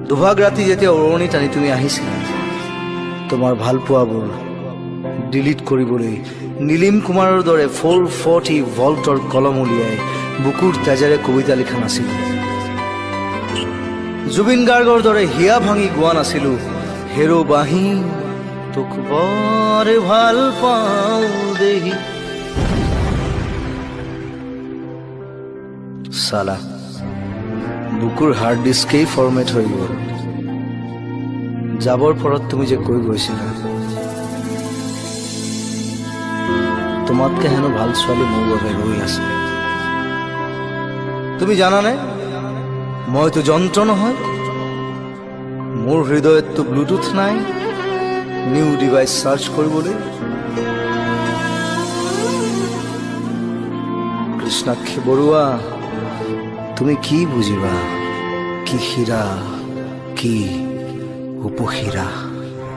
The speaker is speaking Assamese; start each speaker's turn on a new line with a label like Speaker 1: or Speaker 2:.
Speaker 1: দুভাগ ৰাতি যেতিয়া উৰণি টানি তুমি আহিছিলা তোমাৰ ভালপোৱাবোৰ ডিলিট কৰিবলৈ নীলিম কুমাৰৰ দৰে 440 ভল্টৰ কলম উলিয়াই বুকুৰ তেজেৰে কবিতা লিখা নাছিলো। জুবিন গাৰ্গৰ দৰে হিয়া ভাঙি গোৱা নাছিলো, হেৰো বাঁহী তোক বৰ ভাল পাওঁ দেহি। চালা বুকুৰ হাৰ্ড ডিস্কেই ফৰ্মেট হৈ গ'ল। যাবৰ পৰত তুমি যে কৈ গৈছিলা তোমাতকে হেনো ভাল ছোৱালী মোৰ বাবে ৰৈ আছে। তুমি জানানে মইতো যন্ত্ৰ নহয়, মোৰ হৃদয়ততো ব্লুটুথ নাই নিউ ডিভাইচ চাৰ্চ কৰিবলৈ। কৃষ্ণাক্ষী বৰুৱা তুমি কি বুজিবা, কি হীৰা কি উপহীৰা।